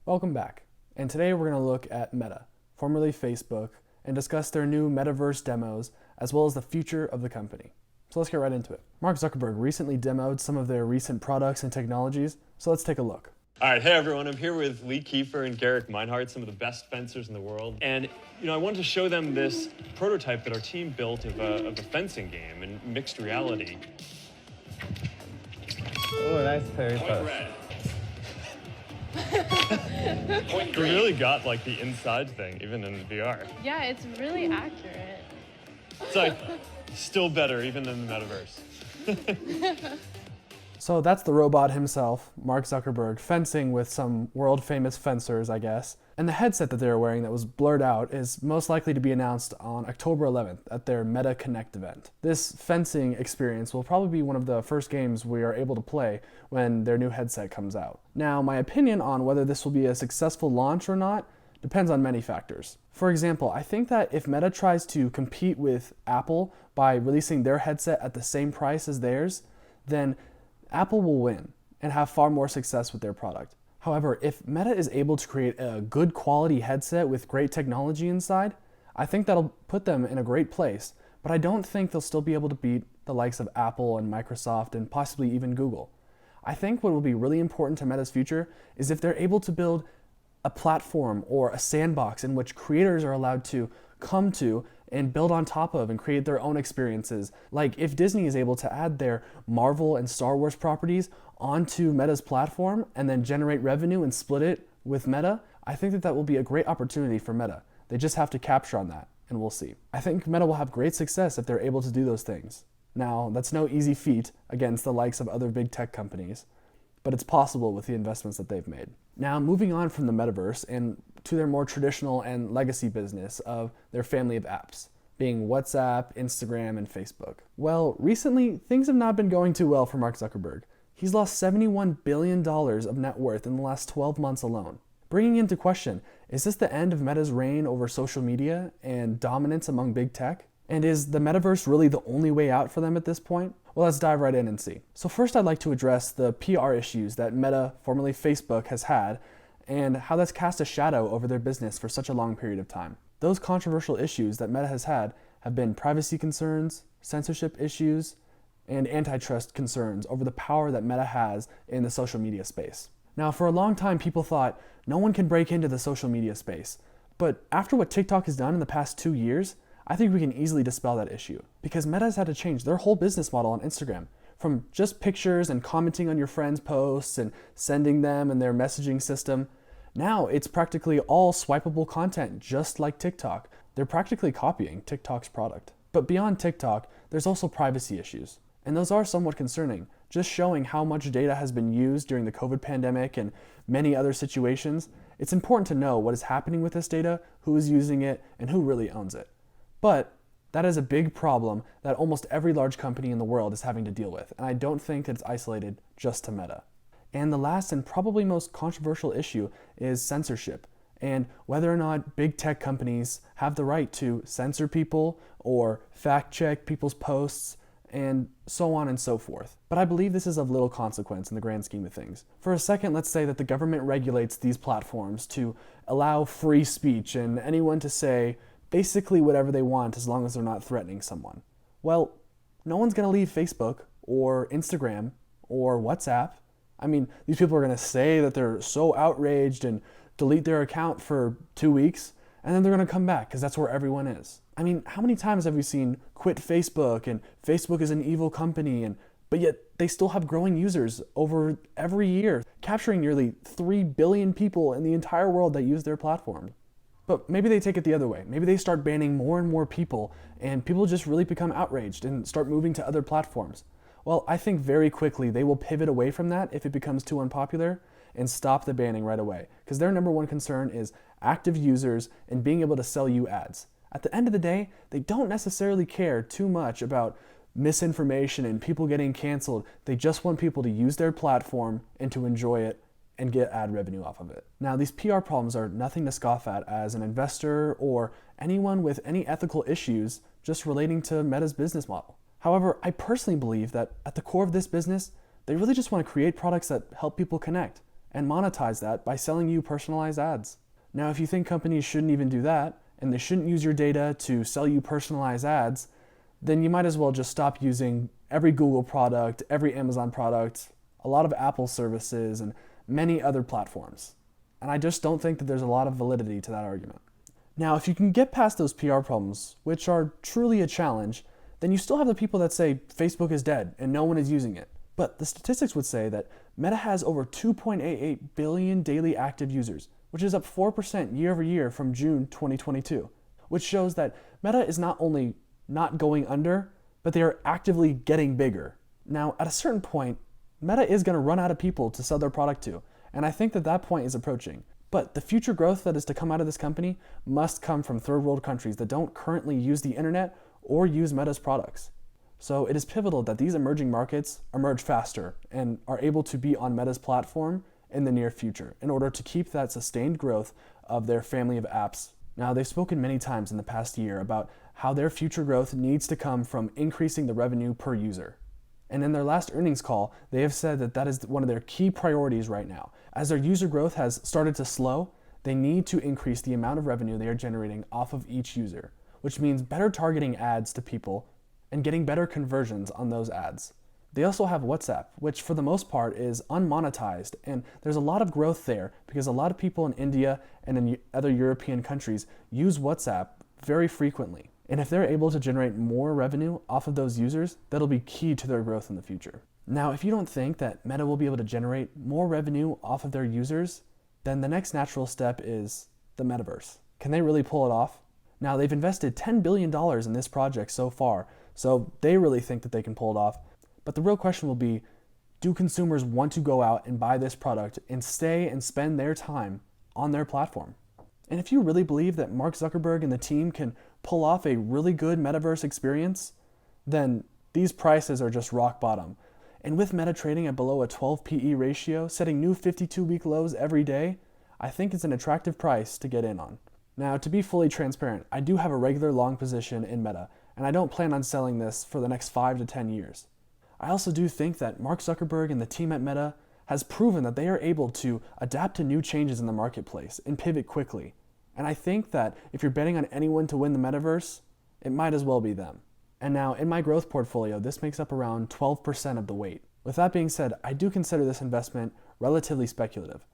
Welcome back, and today we're going to look at Meta, formerly Facebook, and discuss their new Metaverse demos, as well as the future of the company. So let's get right into it. Mark Zuckerberg recently demoed some of their recent products and technologies, so let's take a look. All right, hey everyone, I'm here with Lee Kiefer and Garrick Meinhardt, some of the best fencers in the world. And, I wanted to show them this prototype that our team built of a fencing game in mixed reality. Oh, nice parry Point red. Point green. We really got like the inside thing, even in VR. Yeah, it's really accurate. It's like still better even than the Metaverse. So that's the robot himself, Mark Zuckerberg, fencing with some world-famous fencers, I guess. And the headset that they're wearing that was blurred out is most likely to be announced on October 11th at their Meta Connect event. This fencing experience will probably be one of the first games we are able to play when their new headset comes out. Now, my opinion on whether this will be a successful launch or not depends on many factors. For example, I think that if Meta tries to compete with Apple by releasing their headset at the same price as theirs, then Apple will win and have far more success with their product. However, if Meta is able to create a good quality headset with great technology inside, I think that'll put them in a great place, but I don't think they'll still be able to beat the likes of Apple and Microsoft and possibly even Google. I think what will be really important to Meta's future is if they're able to build a platform or a sandbox in which creators are allowed to come to and build on top of and create their own experiences. Like if Disney is able to add their Marvel and Star Wars properties onto Meta's platform and then generate revenue and split it with Meta, I think that will be a great opportunity for Meta. They just have to capture on that, and we'll see. I think Meta will have great success if they're able to do those things. Now, that's no easy feat against the likes of other big tech companies, but it's possible with the investments that they've made. Now, moving on from the Metaverse and to their more traditional and legacy business of their family of apps, being WhatsApp, Instagram, and Facebook. Well, recently, things have not been going too well for Mark Zuckerberg. He's lost $71 billion of net worth in the last 12 months alone. Bringing into question, is this the end of Meta's reign over social media and dominance among big tech? And is the Metaverse really the only way out for them at this point? Well, let's dive right in and see. So first, I'd like to address the PR issues that Meta, formerly Facebook, has had and how that's cast a shadow over their business for such a long period of time. Those controversial issues that Meta has had have been privacy concerns, censorship issues, and antitrust concerns over the power that Meta has in the social media space. Now, for a long time, people thought no one can break into the social media space. But after what TikTok has done in the past 2 years, I think we can easily dispel that issue, because Meta has had to change their whole business model on Instagram. From just pictures and commenting on your friends' posts and sending them and their messaging system, now it's practically all swipeable content, just like TikTok. They're practically copying TikTok's product. But beyond TikTok, there's also privacy issues. And those are somewhat concerning, just showing how much data has been used during the COVID pandemic and many other situations. It's important to know what is happening with this data, who is using it, and who really owns it. But that is a big problem that almost every large company in the world is having to deal with, and I don't think it's isolated just to Meta. And the last and probably most controversial issue is censorship, and whether or not big tech companies have the right to censor people or fact check people's posts, and so on and so forth. But I believe this is of little consequence in the grand scheme of things. For a second, let's say that the government regulates these platforms to allow free speech and anyone to say basically whatever they want as long as they're not threatening someone. Well, no one's gonna leave Facebook or Instagram or WhatsApp. I mean, these people are gonna say that they're so outraged and delete their account for 2 weeks, and then they're gonna come back because that's where everyone is. I mean, how many times have we seen quit Facebook and Facebook is an evil company, but yet they still have growing users over every year, capturing nearly 3 billion people in the entire world that use their platform. But maybe they take it the other way. Maybe they start banning more and more people, and people just really become outraged and start moving to other platforms. Well, I think very quickly they will pivot away from that if it becomes too unpopular and stop the banning right away, because their number one concern is active users and being able to sell you ads. At the end of the day, they don't necessarily care too much about misinformation and people getting canceled. They just want people to use their platform and to enjoy it and get ad revenue off of it. Now, these PR problems are nothing to scoff at as an investor or anyone with any ethical issues just relating to Meta's business model. However, I personally believe that at the core of this business, they really just want to create products that help people connect. and monetize that by selling you personalized ads. Now, if you think companies shouldn't even do that, and they shouldn't use your data to sell you personalized ads, then you might as well just stop using every Google product, every Amazon product, a lot of Apple services, and many other platforms. And I just don't think that there's a lot of validity to that argument. Now, if you can get past those PR problems, which are truly a challenge, then you still have the people that say Facebook is dead and no one is using it. But the statistics would say that Meta has over 2.88 billion daily active users, which is up 4% year over year from June 2022, which shows that Meta is not only not going under, but they are actively getting bigger. Now, at a certain point, Meta is going to run out of people to sell their product to, and I think that that point is approaching. But the future growth that is to come out of this company must come from third world countries that don't currently use the internet or use Meta's products. So it is pivotal that these emerging markets emerge faster and are able to be on Meta's platform in the near future in order to keep that sustained growth of their family of apps. Now, they've spoken many times in the past year about how their future growth needs to come from increasing the revenue per user. And in their last earnings call, they have said that that is one of their key priorities right now. As their user growth has started to slow, they need to increase the amount of revenue they are generating off of each user, which means better targeting ads to people and getting better conversions on those ads. They also have WhatsApp, which for the most part is unmonetized, and there's a lot of growth there because a lot of people in India and in other European countries use WhatsApp very frequently. And if they're able to generate more revenue off of those users, that'll be key to their growth in the future. Now, if you don't think that Meta will be able to generate more revenue off of their users, then the next natural step is the Metaverse. Can they really pull it off? Now, they've invested $10 billion in this project so far, so they really think that they can pull it off. But the real question will be, do consumers want to go out and buy this product and stay and spend their time on their platform? And if you really believe that Mark Zuckerberg and the team can pull off a really good Metaverse experience, then these prices are just rock bottom. And with Meta trading at below a 12 PE ratio, setting new 52-week lows every day, I think it's an attractive price to get in on. Now, to be fully transparent, I do have a regular long position in Meta, and I don't plan on selling this for the next 5 to 10 years. I also do think that Mark Zuckerberg and the team at Meta has proven that they are able to adapt to new changes in the marketplace and pivot quickly. And I think that if you're betting on anyone to win the Metaverse, it might as well be them. And now in my growth portfolio, this makes up around 12% of the weight. With that being said, I do consider this investment relatively speculative.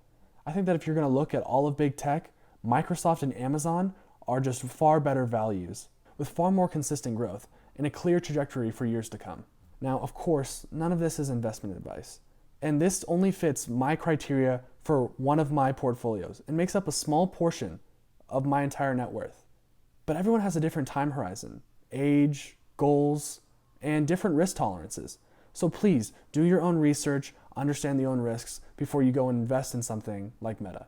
I think that if you're going to look at all of big tech, Microsoft and Amazon are just far better values, with far more consistent growth and a clear trajectory for years to come. Now, of course, none of this is investment advice. And this only fits my criteria for one of my portfolios and makes up a small portion of my entire net worth. But everyone has a different time horizon, age, goals, and different risk tolerances. So please do your own research, understand the own risks before you go and invest in something like Meta.